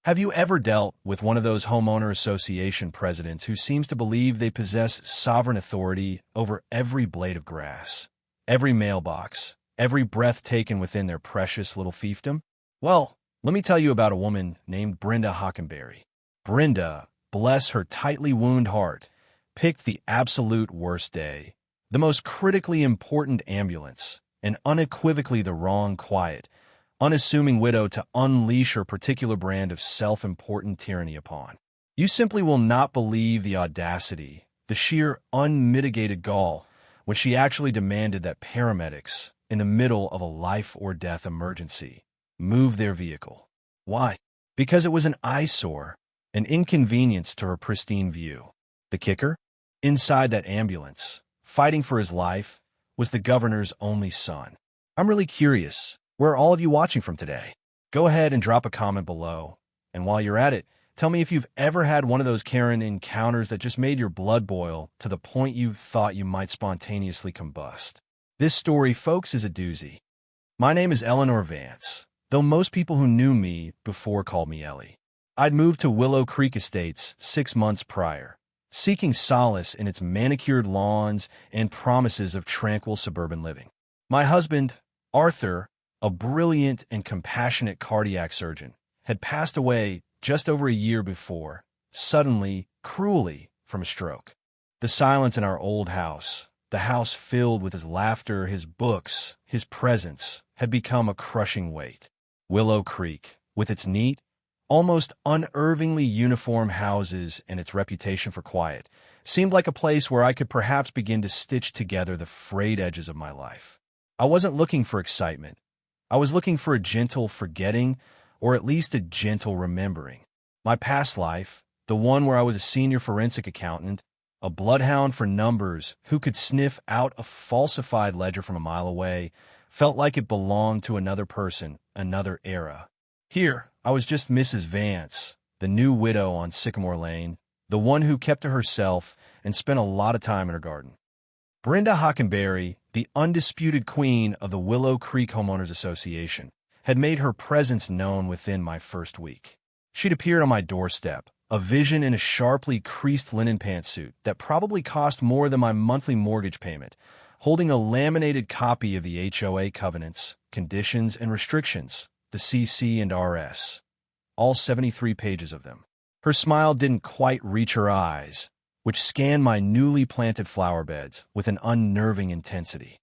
Have you ever dealt with one of those homeowner association presidents who seems to believe they possess sovereign authority over every blade of grass, every mailbox, every breath taken within their precious little fiefdom? Well, let me tell you about a woman named Brenda Hockenberry. Brenda, bless her tightly wound heart, picked the absolute worst day, the most critically important ambulance, and unequivocally the wrong quiet, unassuming widow to unleash her particular brand of self-important tyranny upon. You simply will not believe the audacity, the sheer unmitigated gall, when she actually demanded that paramedics, in the middle of a life-or-death emergency, move their vehicle. Why? Because it was an eyesore, an inconvenience to her pristine view. The kicker? Inside that ambulance, fighting for his life, was the governor's only son. I'm really curious. Where are all of you watching from today? Go ahead and drop a comment below. And while you're at it, tell me if you've ever had one of those Karen encounters that just made your blood boil to the point you thought you might spontaneously combust. This story, folks, is a doozy. My name is Eleanor Vance, though most people who knew me before called me Ellie. I'd moved to Willow Creek Estates 6 months prior, seeking solace in its manicured lawns and promises of tranquil suburban living. My husband, Arthur, a brilliant and compassionate cardiac surgeon, had passed away just over a year before, suddenly, cruelly, from a stroke. The silence in our old house, the house filled with his laughter, his books, his presence, had become a crushing weight. Willow Creek, with its neat, almost unervingly uniform houses and its reputation for quiet, seemed like a place where I could perhaps begin to stitch together the frayed edges of my life. I wasn't looking for excitement. I was looking for a gentle forgetting, or at least a gentle remembering. My past life, the one where I was a senior forensic accountant, a bloodhound for numbers who could sniff out a falsified ledger from a mile away, felt like it belonged to another person, another era. Here, I was just Mrs. Vance, the new widow on Sycamore Lane, the one who kept to herself and spent a lot of time in her garden. Brenda Hockenberry, the undisputed queen of the Willow Creek Homeowners Association, had made her presence known within my first week. She'd appeared on my doorstep, a vision in a sharply creased linen pantsuit that probably cost more than my monthly mortgage payment, holding a laminated copy of the HOA covenants, conditions, and restrictions, the CC and RS, all 73 pages of them. Her smile didn't quite reach her eyes, which scanned my newly planted flower beds with an unnerving intensity.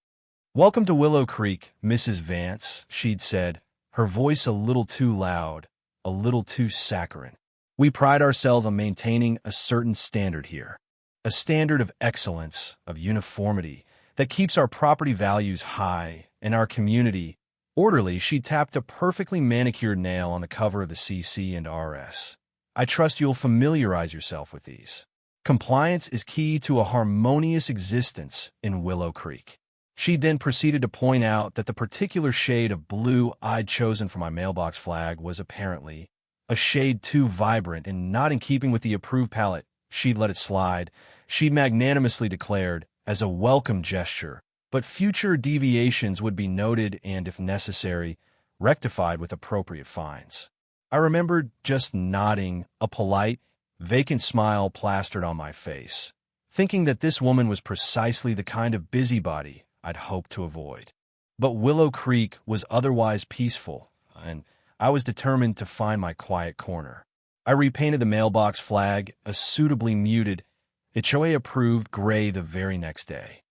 "Welcome to Willow Creek, Mrs. Vance," she'd said, her voice a little too loud, a little too saccharine. "We pride ourselves on maintaining a certain standard here, a standard of excellence, of uniformity, that keeps our property values high and our community orderly." She tapped a perfectly manicured nail on the cover of the CC and RS. "I trust you'll familiarize yourself with these. Compliance is key to a harmonious existence in Willow Creek." She then proceeded to point out that the particular shade of blue I'd chosen for my mailbox flag was apparently a shade too vibrant and not in keeping with the approved palette. She'd let it slide, she'd magnanimously declared, as a welcome gesture, but future deviations would be noted and, if necessary, rectified with appropriate fines. I remembered just nodding, a polite, vacant smile plastered on my face, thinking that this woman was precisely the kind of busybody I'd hoped to avoid. But Willow Creek was otherwise peaceful, and I was determined to find my quiet corner. I repainted the mailbox flag a suitably muted, HOA-approved gray the very next day.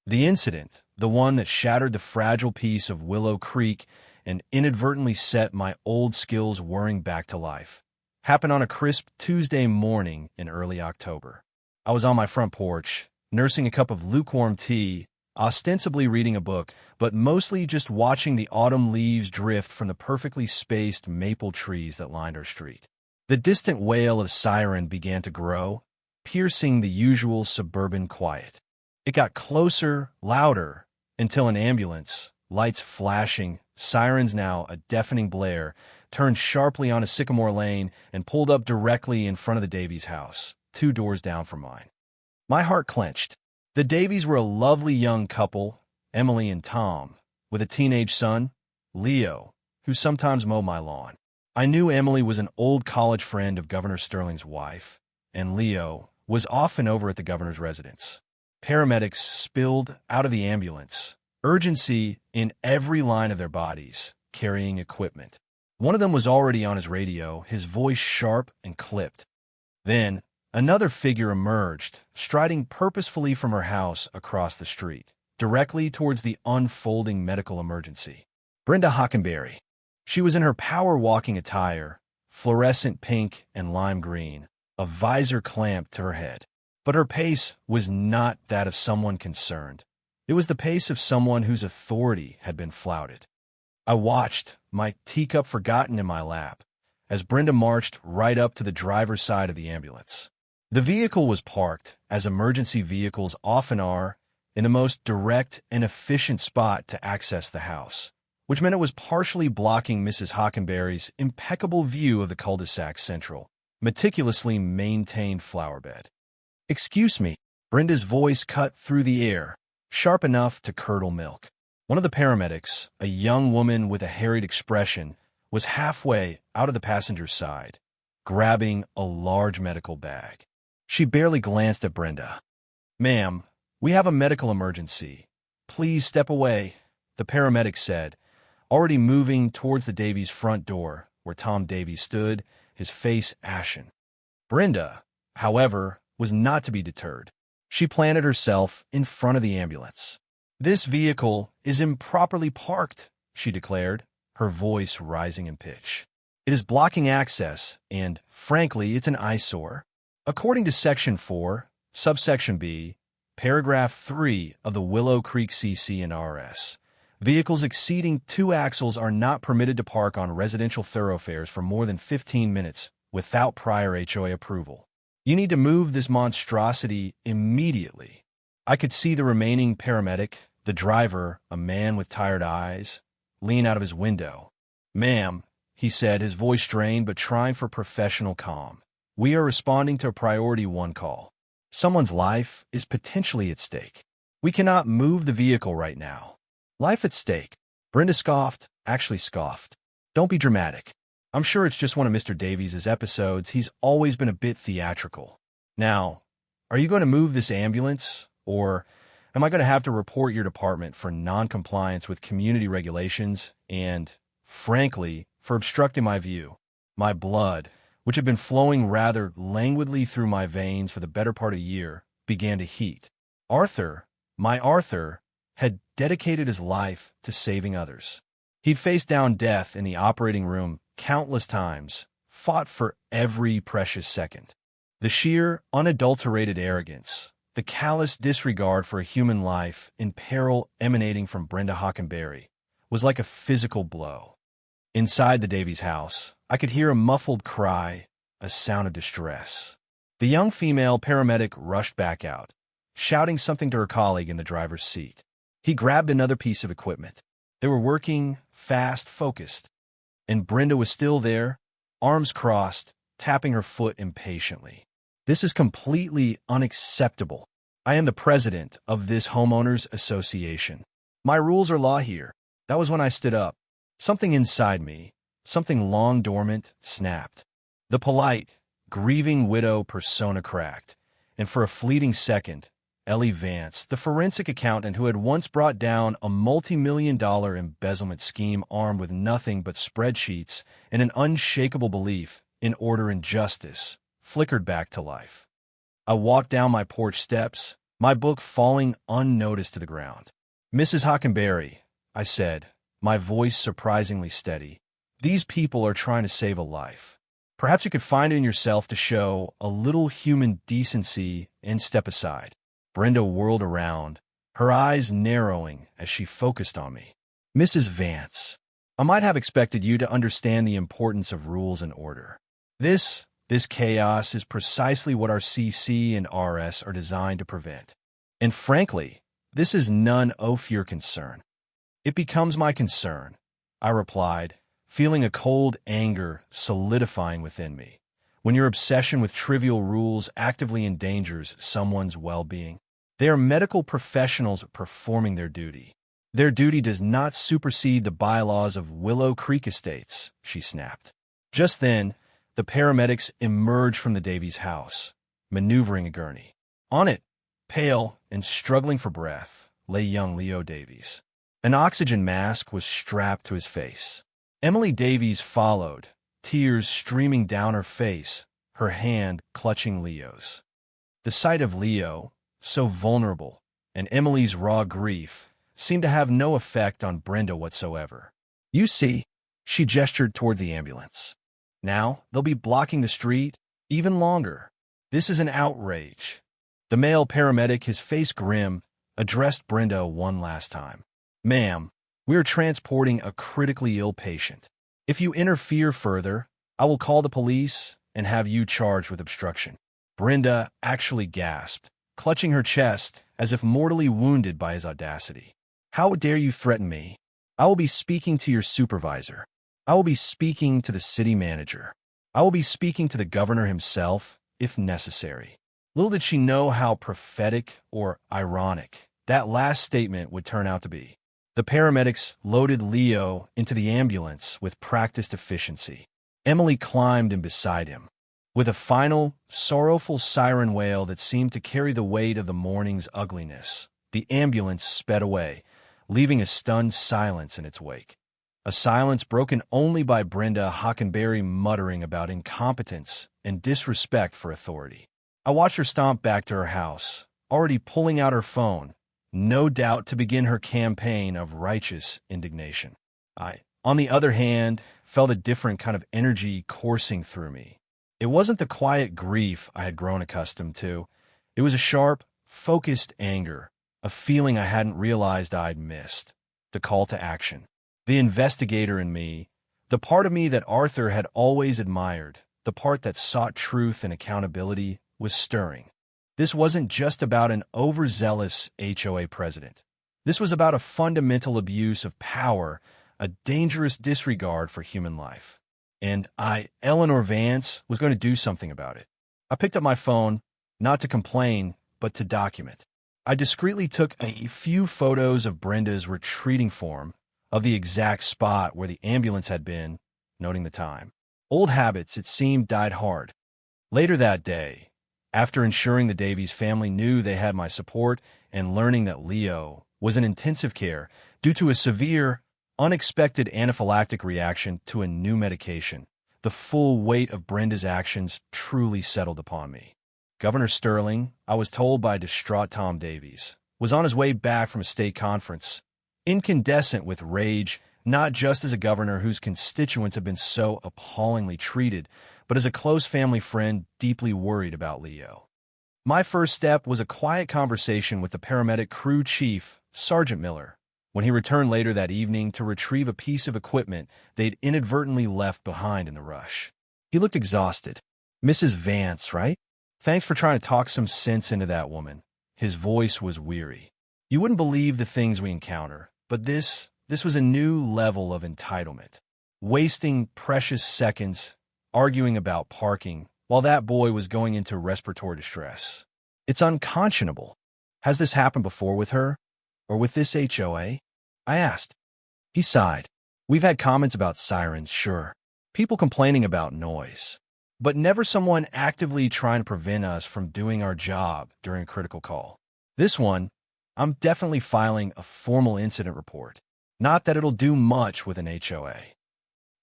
The incident, the one that shattered the fragile peace of Willow Creek and inadvertently set my old skills whirring back to life, happened on a crisp Tuesday morning in early October. I was on my front porch, nursing a cup of lukewarm tea, ostensibly reading a book, but mostly just watching the autumn leaves drift from the perfectly spaced maple trees that lined our street. The distant wail of a siren began to grow, piercing the usual suburban quiet. It got closer, louder, until an ambulance, lights flashing, sirens now a deafening blare, turned sharply onto Sycamore Lane and pulled up directly in front of the Davies house, 2 doors down from mine. My heart clenched. The Davies were a lovely young couple, Emily and Tom, with a teenage son, Leo, who sometimes mowed my lawn. I knew Emily was an old college friend of Governor Sterling's wife, and Leo was often over at the governor's residence. Paramedics spilled out of the ambulance, urgency in every line of their bodies, carrying equipment. One of them was already on his radio, his voice sharp and clipped. Then, another figure emerged, striding purposefully from her house across the street, directly towards the unfolding medical emergency. Brenda Hockenberry. She was in her power-walking attire, fluorescent pink and lime green, a visor clamped to her head. But her pace was not that of someone concerned. It was the pace of someone whose authority had been flouted. I watched, my teacup forgotten in my lap, as Brenda marched right up to the driver's side of the ambulance. The vehicle was parked, as emergency vehicles often are, in the most direct and efficient spot to access the house, which meant it was partially blocking Mrs. Hockenberry's impeccable view of the cul-de-sac central, meticulously maintained flower bed. "Excuse me," Brenda's voice cut through the air, sharp enough to curdle milk. One of the paramedics, a young woman with a harried expression, was halfway out of the passenger's side, grabbing a large medical bag. She barely glanced at Brenda. "Ma'am, we have a medical emergency. Please step away," the paramedic said, already moving towards the Davies' front door, where Tom Davies stood, his face ashen. Brenda, however, was not to be deterred. She planted herself in front of the ambulance. "This vehicle is improperly parked," she declared, her voice rising in pitch. "It is blocking access, and, frankly, it's an eyesore. According to Section 4, Subsection B, Paragraph 3 of the Willow Creek CC&RS, vehicles exceeding 2 axles are not permitted to park on residential thoroughfares for more than 15 minutes without prior HOA approval. You need to move this monstrosity immediately." I could see the remaining paramedic, the driver, a man with tired eyes, lean out of his window. "Ma'am," he said, his voice strained but trying for professional calm, "we are responding to a Priority 1 call. Someone's life is potentially at stake. We cannot move the vehicle right now." "Life at stake?" Brenda scoffed, actually scoffed. "Don't be dramatic. I'm sure it's just one of Mr. Davies' episodes. He's always been a bit theatrical. Now, are you going to move this ambulance, or am I going to have to report your department for non-compliance with community regulations and, frankly, for obstructing my view?" My blood, which had been flowing rather languidly through my veins for the better part of a year, began to heat. Arthur, my Arthur, had dedicated his life to saving others. He'd faced down death in the operating room countless times, fought for every precious second. The sheer, unadulterated arrogance, the callous disregard for a human life in peril emanating from Brenda Hockenberry, was like a physical blow. Inside the Davies house, I could hear a muffled cry, a sound of distress. The young female paramedic rushed back out, shouting something to her colleague in the driver's seat. He grabbed another piece of equipment. They were working, fast, focused. And Brenda was still there, arms crossed, tapping her foot impatiently. "This is completely unacceptable. I am the president of this homeowners association. My rules are law here." That was when I stood up. Something inside me, something long dormant, snapped. The polite, grieving widow persona cracked, and for a fleeting second, Ellie Vance, the forensic accountant who had once brought down a multi-million-dollar embezzlement scheme armed with nothing but spreadsheets and an unshakable belief in order and justice, flickered back to life. I walked down my porch steps, my book falling unnoticed to the ground. "Mrs. Hockenberry," I said, my voice surprisingly steady, "these people are trying to save a life. Perhaps you could find it in yourself to show a little human decency and step aside." Brenda whirled around, her eyes narrowing as she focused on me. "Mrs. Vance, I might have expected you to understand the importance of rules and order. This chaos is precisely what our CC and RS are designed to prevent. And frankly, this is none of your concern." "It becomes my concern," I replied, feeling a cold anger solidifying within me, when your obsession with trivial rules actively endangers someone's well-being. They are medical professionals performing their duty. Their duty does not supersede the bylaws of Willow Creek Estates, she snapped. Just then, the paramedics emerged from the Davies house, maneuvering a gurney. On it, pale and struggling for breath, lay young Leo Davies. An oxygen mask was strapped to his face. Emily Davies followed, tears streaming down her face, her hand clutching Leo's. The sight of Leo, so vulnerable, and Emily's raw grief seemed to have no effect on Brenda whatsoever. "You see," she gestured toward the ambulance. "Now they'll be blocking the street even longer. This is an outrage." The male paramedic, his face grim, addressed Brenda one last time. "Ma'am, we are transporting a critically ill patient. If you interfere further, I will call the police and have you charged with obstruction." Brenda actually gasped, clutching her chest as if mortally wounded by his audacity. "How dare you threaten me? I will be speaking to your supervisor. I will be speaking to the city manager. I will be speaking to the governor himself, if necessary." Little did she know how prophetic or ironic that last statement would turn out to be. The paramedics loaded Leo into the ambulance with practiced efficiency. Emily climbed in beside him. With a final, sorrowful siren wail that seemed to carry the weight of the morning's ugliness, the ambulance sped away, leaving a stunned silence in its wake. A silence broken only by Brenda Hockenberry muttering about incompetence and disrespect for authority. I watched her stomp back to her house, already pulling out her phone, no doubt to begin her campaign of righteous indignation. I, on the other hand, felt a different kind of energy coursing through me. It wasn't the quiet grief I had grown accustomed to. It was a sharp, focused anger, a feeling I hadn't realized I'd missed. The call to action. The investigator in me, the part of me that Arthur had always admired, the part that sought truth and accountability, was stirring. This wasn't just about an overzealous HOA president. This was about a fundamental abuse of power, a dangerous disregard for human life. And I, Eleanor Vance, was going to do something about it. I picked up my phone, not to complain, but to document. I discreetly took a few photos of Brenda's retreating form, of the exact spot where the ambulance had been, noting the time. Old habits, it seemed, died hard. Later that day, after ensuring the Davies family knew they had my support and learning that Leo was in intensive care due to a severe, unexpected anaphylactic reaction to a new medication, the full weight of Brenda's actions truly settled upon me. Governor Sterling, I was told by distraught Tom Davies, was on his way back from a state conference, incandescent with rage, not just as a governor whose constituents have been so appallingly treated, but as a close family friend deeply worried about Leo. My first step was a quiet conversation with the paramedic crew chief, Sergeant Miller, when he returned later that evening to retrieve a piece of equipment they'd inadvertently left behind in the rush. He looked exhausted. "Mrs. Vance, right? Thanks for trying to talk some sense into that woman." His voice was weary. "You wouldn't believe the things we encounter, but this was a new level of entitlement. Wasting precious seconds arguing about parking while that boy was going into respiratory distress. It's unconscionable. Has this happened before with her? Or with this HOA?" I asked. He sighed. "We've had comments about sirens, sure. People complaining about noise. But never someone actively trying to prevent us from doing our job during a critical call. This one, I'm definitely filing a formal incident report. Not that it'll do much with an HOA."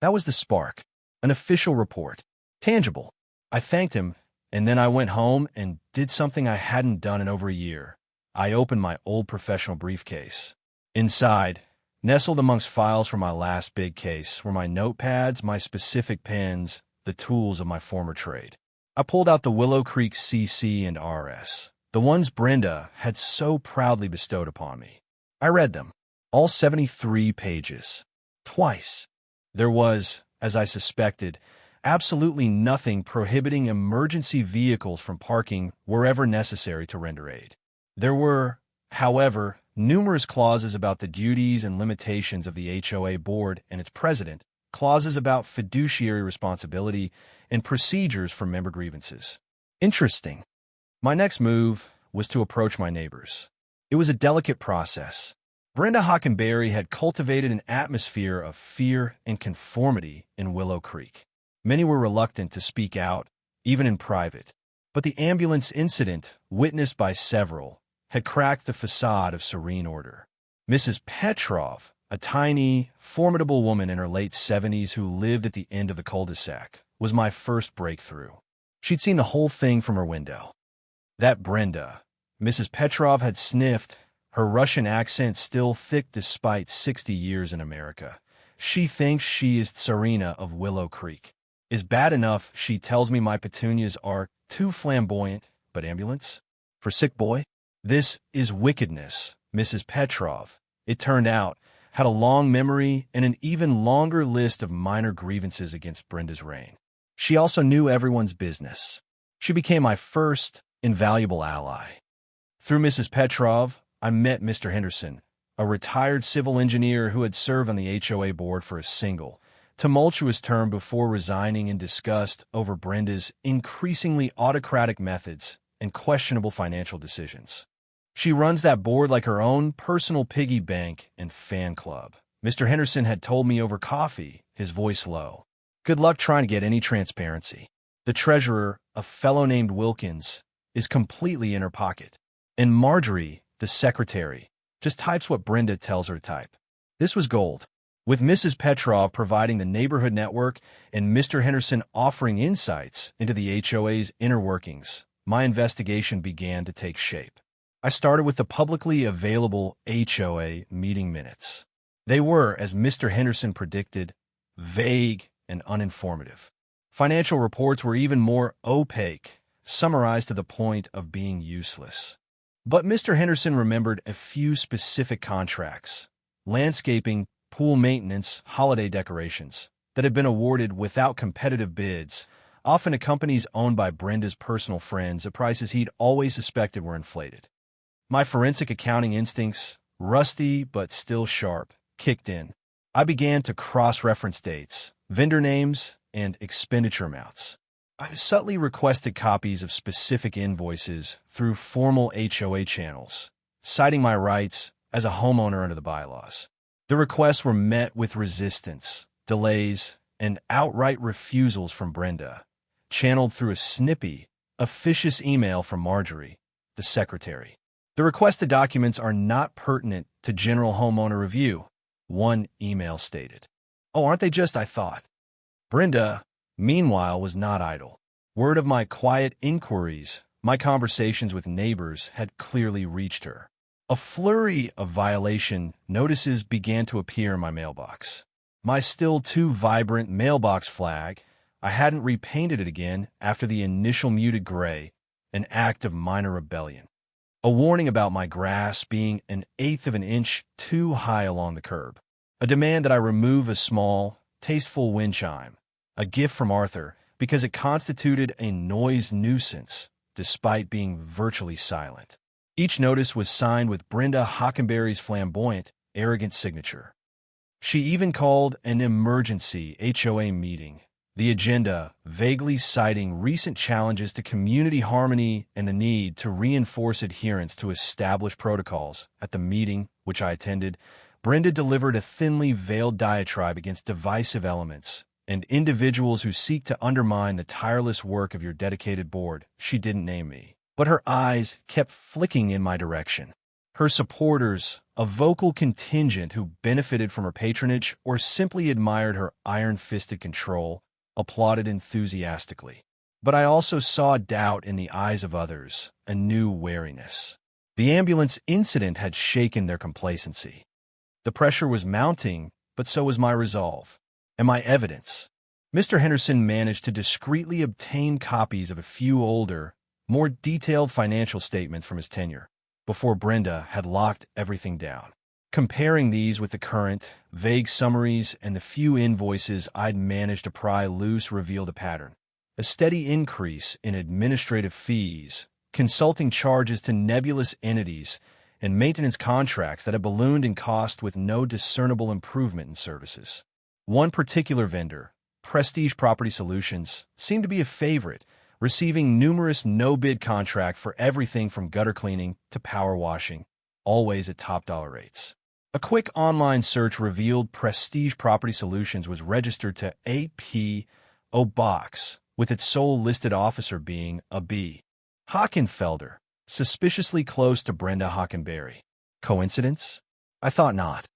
That was the spark. An official report. Tangible. I thanked him, and then I went home and did something I hadn't done in over a year. I opened my old professional briefcase. Inside, nestled amongst files from my last big case, were my notepads, my specific pens, the tools of my former trade. I pulled out the Willow Creek CC and RS, the ones Brenda had so proudly bestowed upon me. I read them, all 73 pages. Twice. There was, as I suspected, absolutely nothing prohibiting emergency vehicles from parking wherever necessary to render aid. There were, however, numerous clauses about the duties and limitations of the HOA board and its president, clauses about fiduciary responsibility, and procedures for member grievances. Interesting. My next move was to approach my neighbors. It was a delicate process. Brenda Hockenberry had cultivated an atmosphere of fear and conformity in Willow Creek. Many were reluctant to speak out, even in private. But the ambulance incident, witnessed by several, had cracked the facade of serene order. Mrs. Petrov, a tiny, formidable woman in her late 70s who lived at the end of the cul-de-sac, was my first breakthrough. She'd seen the whole thing from her window. That Brenda, Mrs. Petrov had sniffed, her Russian accent still thick despite 60 years in America. She thinks she is Tsarina of Willow Creek. Is bad enough, she tells me my petunias are too flamboyant, but ambulance? For sick boy? This is wickedness. Mrs. Petrov, it turned out, had a long memory and an even longer list of minor grievances against Brenda's reign. She also knew everyone's business. She became my first, invaluable ally. Through Mrs. Petrov, I met Mr. Henderson, a retired civil engineer who had served on the HOA board for a single, tumultuous term before resigning in disgust over Brenda's increasingly autocratic methods and questionable financial decisions. She runs that board like her own personal piggy bank and fan club. Mr. Henderson had told me over coffee, his voice low. Good luck trying to get any transparency. The treasurer, a fellow named Wilkins, is completely in her pocket. And Marjorie, the secretary, just types what Brenda tells her to type. This was gold. With Mrs. Petrov providing the neighborhood network and Mr. Henderson offering insights into the HOA's inner workings, my investigation began to take shape. I started with the publicly available HOA meeting minutes. They were, as Mr. Henderson predicted, vague and uninformative. Financial reports were even more opaque, summarized to the point of being useless. But Mr. Henderson remembered a few specific contracts, landscaping, pool maintenance, holiday decorations, that had been awarded without competitive bids, often to companies owned by Brenda's personal friends at prices he'd always suspected were inflated. My forensic accounting instincts, rusty but still sharp, kicked in. I began to cross-reference dates, vendor names, and expenditure amounts. I subtly requested copies of specific invoices through formal HOA channels, citing my rights as a homeowner under the bylaws. The requests were met with resistance, delays, and outright refusals from Brenda, channeled through a snippy, officious email from Marjorie, the secretary. The requested documents are not pertinent to general homeowner review, one email stated. Oh, aren't they just, I thought. Brenda, meanwhile, was not idle. Word of my quiet inquiries, my conversations with neighbors had clearly reached her. A flurry of violation notices began to appear in my mailbox. My still too vibrant mailbox flag, I hadn't repainted it again after the initial muted gray, an act of minor rebellion. A warning about my grass being 1/8 of an inch too high along the curb. A demand that I remove a small, tasteful wind chime. A gift from Arthur because it constituted a noise nuisance, despite being virtually silent. Each notice was signed with Brenda Hockenberry's flamboyant, arrogant signature. She even called an emergency HOA meeting, the agenda vaguely citing recent challenges to community harmony and the need to reinforce adherence to established protocols. At the meeting, which I attended, Brenda delivered a thinly veiled diatribe against divisive elements and individuals who seek to undermine the tireless work of your dedicated board. She didn't name me, but her eyes kept flicking in my direction. Her supporters, a vocal contingent who benefited from her patronage or simply admired her iron-fisted control, applauded enthusiastically. But I also saw doubt in the eyes of others, a new wariness. The ambulance incident had shaken their complacency. The pressure was mounting, but so was my resolve, and my evidence. Mr. Henderson managed to discreetly obtain copies of a few older, more detailed financial statements from his tenure, before Brenda had locked everything down. Comparing these with the current, vague summaries and the few invoices I'd managed to pry loose revealed a pattern. A steady increase in administrative fees, consulting charges to nebulous entities, and maintenance contracts that had ballooned in cost with no discernible improvement in services. One particular vendor, Prestige Property Solutions, seemed to be a favorite, receiving numerous no-bid contracts for everything from gutter cleaning to power washing, always at top dollar rates. A quick online search revealed Prestige Property Solutions was registered to AP box, with its sole listed officer being a B. Hockenfelder, suspiciously close to Brenda Hockenberry. Coincidence? I thought not.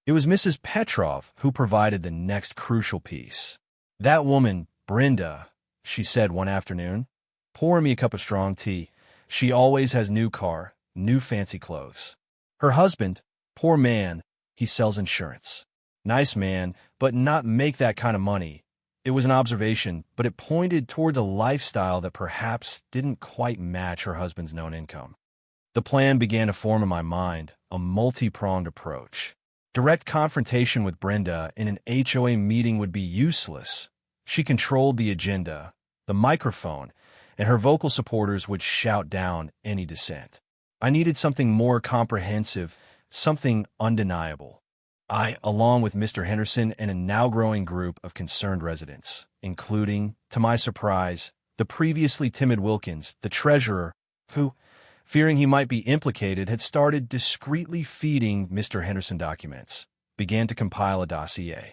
It was Mrs. Petrov who provided the next crucial piece. "That woman, Brenda," she said one afternoon, "pour me a cup of strong tea. She always has new car, new fancy clothes. Her husband, poor man, he sells insurance. Nice man, but not make that kind of money." It was an observation, but it pointed towards a lifestyle that perhaps didn't quite match her husband's known income. The plan began to form in my mind, a multi-pronged approach. Direct confrontation with Brenda in an HOA meeting would be useless. She controlled the agenda, the microphone, and her vocal supporters would shout down any dissent. I needed something more comprehensive, something undeniable. I, along with Mr. Henderson and a now-growing group of concerned residents, including, to my surprise, the previously timid Wilkins, the treasurer, who, fearing he might be implicated, had started discreetly feeding Mr. Henderson documents, began to compile a dossier.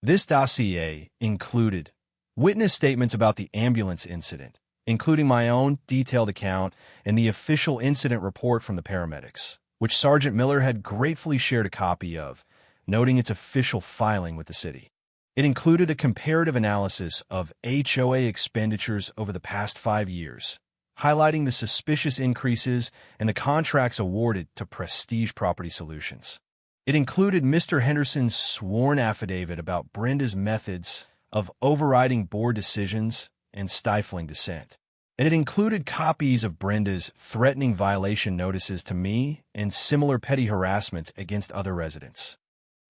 This dossier included witness statements about the ambulance incident, including my own detailed account and the official incident report from the paramedics, which Sergeant Miller had gratefully shared a copy of, noting its official filing with the city. It included a comparative analysis of HOA expenditures over the past 5 years, highlighting the suspicious increases and the contracts awarded to Prestige Property Solutions. It included Mr. Henderson's sworn affidavit about Brenda's methods of overriding board decisions and stifling dissent. And it included copies of Brenda's threatening violation notices to me and similar petty harassment against other residents.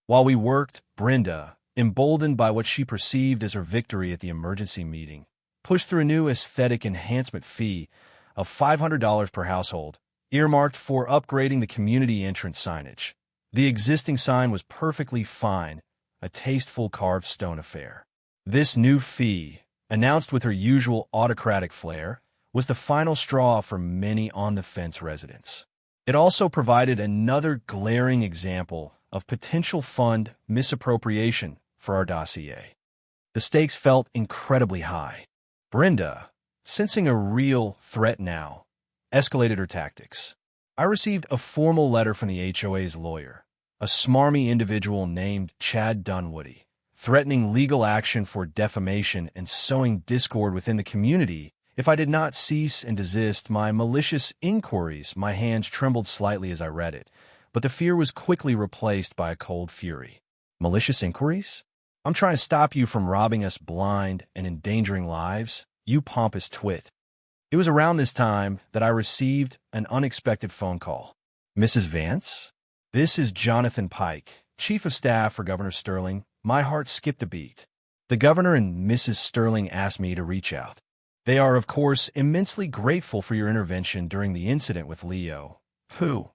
While we worked, Brenda, emboldened by what she perceived as her victory at the emergency meeting, pushed through a new aesthetic enhancement fee of $500 per household, earmarked for upgrading the community entrance signage. The existing sign was perfectly fine, a tasteful carved stone affair. This new fee, announced with her usual autocratic flair, was the final straw for many on-the-fence residents. It also provided another glaring example of potential fund misappropriation for our dossier. The stakes felt incredibly high. Brenda, sensing a real threat now, escalated her tactics. I received a formal letter from the HOA's lawyer, a smarmy individual named Chad Dunwoody, threatening legal action for defamation and sowing discord within the community if I did not cease and desist my malicious inquiries. My hands trembled slightly as I read it, but the fear was quickly replaced by a cold fury. Malicious inquiries? I'm trying to stop you from robbing us blind and endangering lives, you pompous twit. It was around this time that I received an unexpected phone call. "Mrs. Vance? This is Jonathan Pike, Chief of Staff for Governor Sterling." My heart skipped a beat. The governor and Mrs. Sterling asked me to reach out. They are, of course, immensely grateful for your intervention during the incident with Leo, who,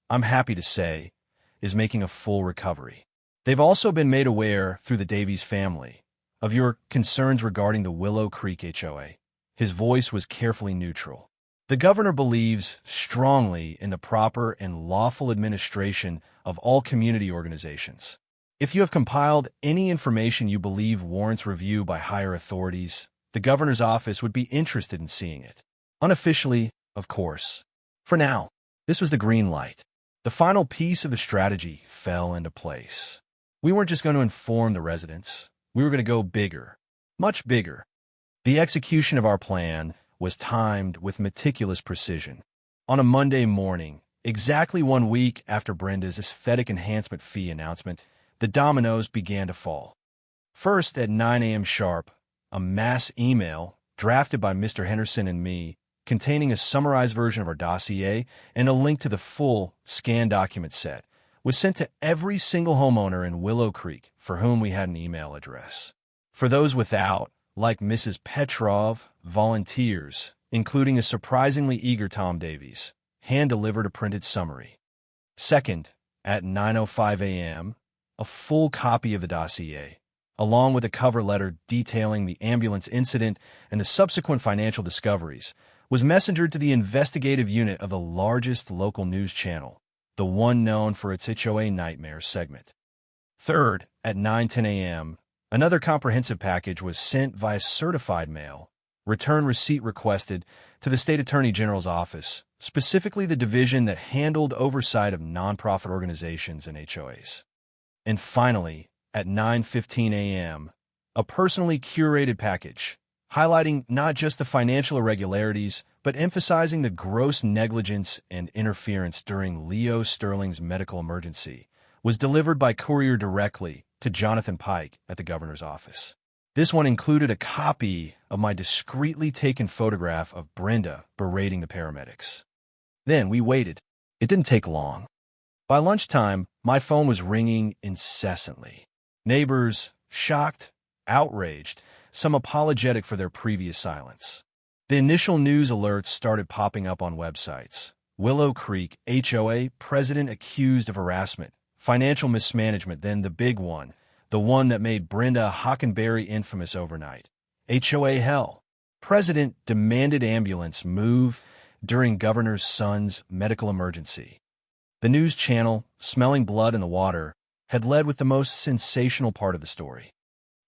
I'm happy to say, is making a full recovery. They've also been made aware, through the Davies family, of your concerns regarding the Willow Creek HOA. His voice was carefully neutral. The governor believes strongly in the proper and lawful administration of all community organizations. If you have compiled any information you believe warrants review by higher authorities, the governor's office would be interested in seeing it. Unofficially, of course. For now, this was the green light. The final piece of the strategy fell into place. We weren't just going to inform the residents. We were going to go bigger, much bigger. The execution of our plan was timed with meticulous precision. On a Monday morning, exactly 1 week after Brenda's aesthetic enhancement fee announcement, the dominoes began to fall. First, at 9 a.m. sharp, a mass email, drafted by Mr. Henderson and me, containing a summarized version of our dossier and a link to the full scanned document set, was sent to every single homeowner in Willow Creek for whom we had an email address. For those without, like Mrs. Petrov, volunteers, including a surprisingly eager Tom Davies, hand-delivered a printed summary. Second, at 9:05 a.m., a full copy of the dossier, along with a cover letter detailing the ambulance incident and the subsequent financial discoveries, was messengered to the investigative unit of the largest local news channel, the one known for its HOA Nightmares segment. Third, at 9:10 a.m., Another comprehensive package was sent via certified mail, return receipt requested, to the State Attorney General's office, specifically the division that handled oversight of nonprofit organizations and HOAs. And finally, at 9:15 a.m., a personally curated package, highlighting not just the financial irregularities, but emphasizing the gross negligence and interference during Leo Sterling's medical emergency, was delivered by courier directly to Jonathan Pike at the governor's office. This one included a copy of my discreetly taken photograph of Brenda berating the paramedics. Then we waited. It didn't take long. By lunchtime, my phone was ringing incessantly. Neighbors, shocked, outraged, some apologetic for their previous silence. The initial news alerts started popping up on websites. Willow Creek HOA president accused of harassment, financial mismanagement, then the big one, the one that made Brenda Hockenberry infamous overnight. HOA hell. President demanded ambulance move during governor's son's medical emergency. The news channel, smelling blood in the water, had led with the most sensational part of the story.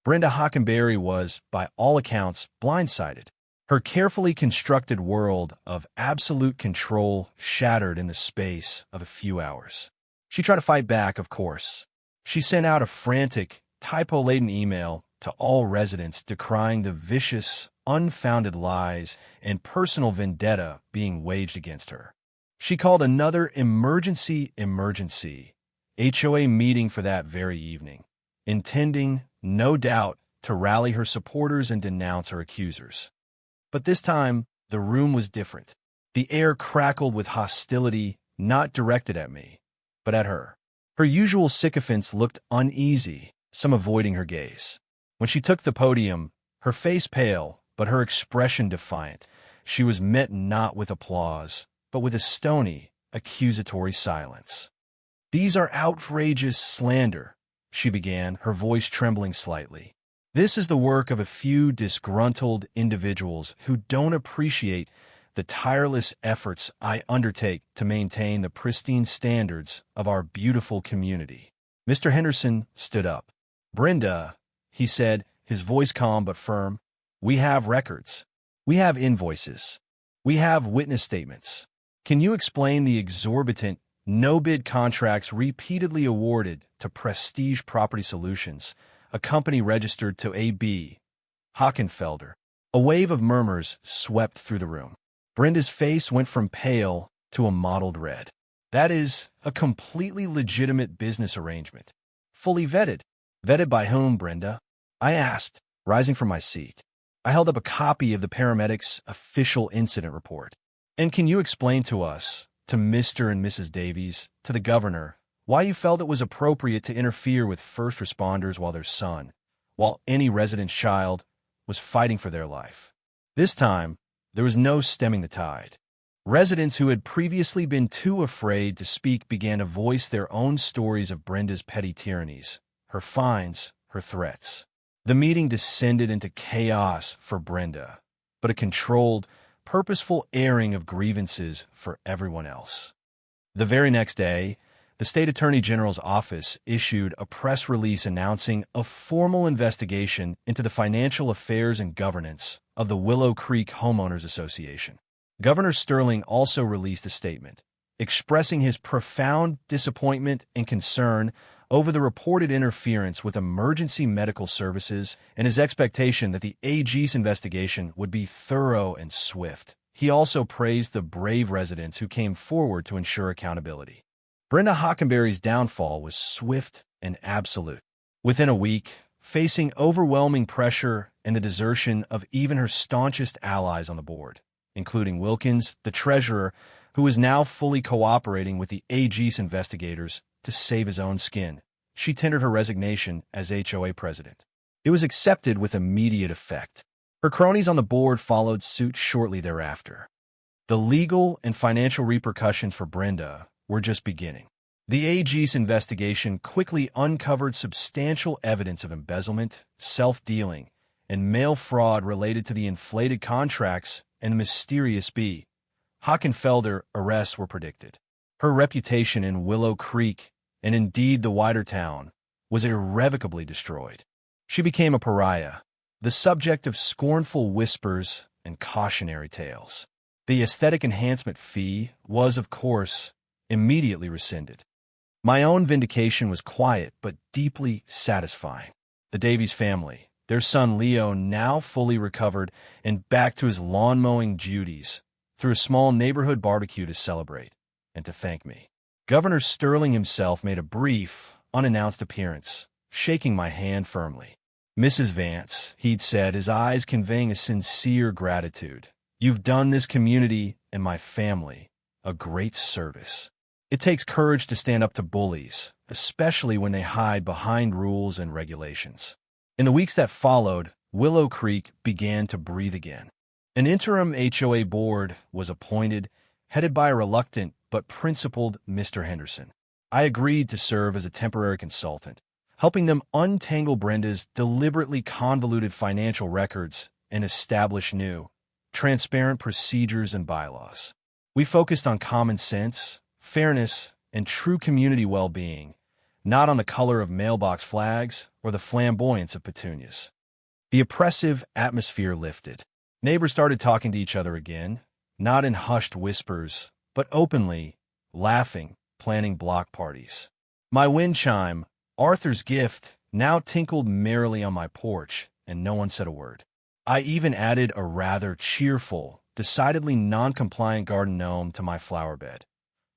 Brenda Hockenberry was, by all accounts, blindsided. Her carefully constructed world of absolute control shattered in the space of a few hours. She tried to fight back, of course. She sent out a frantic, typo-laden email to all residents decrying the vicious, unfounded lies and personal vendetta being waged against her. She called another emergency HOA meeting for that very evening, intending, no doubt, to rally her supporters and denounce her accusers. But this time, the room was different. The air crackled with hostility, not directed at me, but at her. Her usual sycophants looked uneasy, some avoiding her gaze. When she took the podium, her face pale, but her expression defiant, she was met not with applause, but with a stony, accusatory silence. "These are outrageous slander," she began, her voice trembling slightly. "This is the work of a few disgruntled individuals who don't appreciate the tireless efforts I undertake to maintain the pristine standards of our beautiful community." Mr. Henderson stood up. "Brenda," he said, his voice calm but firm, "we have records. We have invoices. We have witness statements. Can you explain the exorbitant, no-bid contracts repeatedly awarded to Prestige Property Solutions, a company registered to A.B. Hockenfelder?" A wave of murmurs swept through the room. Brenda's face went from pale to a mottled red. "That is a completely legitimate business arrangement. Fully vetted." "Vetted by whom, Brenda?" I asked, rising from my seat. I held up a copy of the paramedics' official incident report. "And can you explain to us, to Mr. and Mrs. Davies, to the governor, why you felt it was appropriate to interfere with first responders while their son, while any resident's child, was fighting for their life?" This time, there was no stemming the tide. Residents who had previously been too afraid to speak began to voice their own stories of Brenda's petty tyrannies, her fines, her threats. The meeting descended into chaos for Brenda, but a controlled, purposeful airing of grievances for everyone else. The very next day, the State Attorney General's office issued a press release announcing a formal investigation into the financial affairs and governance of the Willow Creek Homeowners Association. Governor Sterling also released a statement, expressing his profound disappointment and concern over the reported interference with emergency medical services and his expectation that the AG's investigation would be thorough and swift. He also praised the brave residents who came forward to ensure accountability. Brenda Hockenberry's downfall was swift and absolute. Within a week, facing overwhelming pressure and the desertion of even her staunchest allies on the board, including Wilkins, the treasurer, who was now fully cooperating with the AG's investigators to save his own skin, she tendered her resignation as HOA president. It was accepted with immediate effect. Her cronies on the board followed suit shortly thereafter. The legal and financial repercussions for Brenda were just beginning. The AG's investigation quickly uncovered substantial evidence of embezzlement, self-dealing, and mail fraud related to the inflated contracts and the mysterious B. Hockenfelder arrests were predicted. Her reputation in Willow Creek, and indeed the wider town, was irrevocably destroyed. She became a pariah, the subject of scornful whispers and cautionary tales. The aesthetic enhancement fee was, of course, immediately rescinded. My own vindication was quiet but deeply satisfying. The Davies family, their son Leo, now fully recovered and back to his lawn-mowing duties, threw a small neighborhood barbecue to celebrate and to thank me. Governor Sterling himself made a brief, unannounced appearance, shaking my hand firmly. "Mrs. Vance," he'd said, his eyes conveying a sincere gratitude, "you've done this community and my family a great service. It takes courage to stand up to bullies, especially when they hide behind rules and regulations." In the weeks that followed, Willow Creek began to breathe again. An interim HOA board was appointed, headed by a reluctant but principled Mr. Henderson. I agreed to serve as a temporary consultant, helping them untangle Brenda's deliberately convoluted financial records and establish new, transparent procedures and bylaws. We focused on common sense, fairness, and true community well-being, not on the color of mailbox flags or the flamboyance of petunias. The oppressive atmosphere lifted. Neighbors started talking to each other again, not in hushed whispers, but openly, laughing, planning block parties. My wind chime, Arthur's gift, now tinkled merrily on my porch, and no one said a word. I even added a rather cheerful, decidedly non-compliant garden gnome to my flower bed,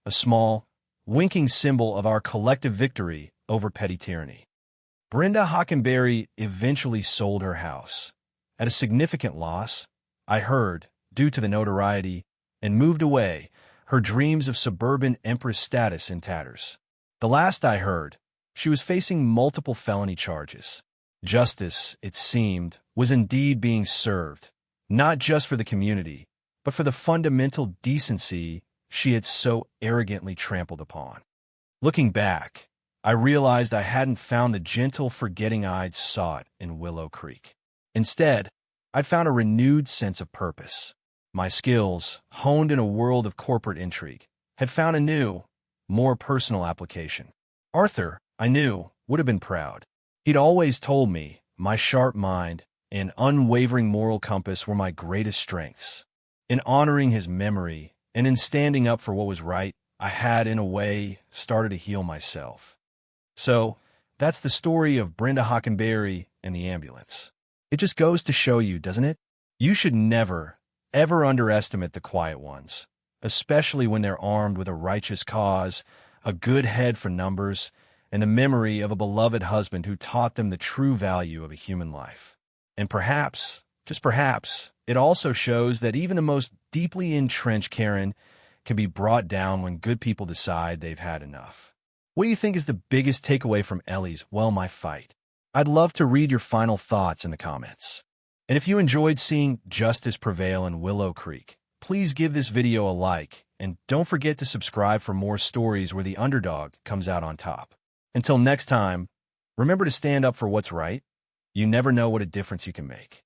a small, winking symbol of our collective victory over petty tyranny. Brenda Hockenberry eventually sold her house, at a significant loss, I heard, due to the notoriety, and moved away, her dreams of suburban empress status in tatters. The last I heard, she was facing multiple felony charges. Justice, it seemed, was indeed being served, not just for the community, but for the fundamental decency she had so arrogantly trampled upon. Looking back, I realized I hadn't found the gentle forgetting I'd sought in Willow Creek. Instead, I'd found a renewed sense of purpose. My skills, honed in a world of corporate intrigue, had found a new, more personal application. Arthur, I knew, would have been proud. He'd always told me my sharp mind and unwavering moral compass were my greatest strengths. In honoring his memory and in standing up for what was right, I had, in a way, started to heal myself. So, that's the story of Brenda Hockenberry and the ambulance. It just goes to show you, doesn't it? You should never, ever underestimate the quiet ones, especially when they're armed with a righteous cause, a good head for numbers, and the memory of a beloved husband who taught them the true value of a human life. And perhaps, just perhaps, it also shows that even the most deeply entrenched Karen can be brought down when good people decide they've had enough. What do you think is the biggest takeaway from Ellie's Well My Fight? I'd love to read your final thoughts in the comments. And if you enjoyed seeing justice prevail in Willow Creek, please give this video a like, and don't forget to subscribe for more stories where the underdog comes out on top. Until next time, remember to stand up for what's right. You never know what a difference you can make.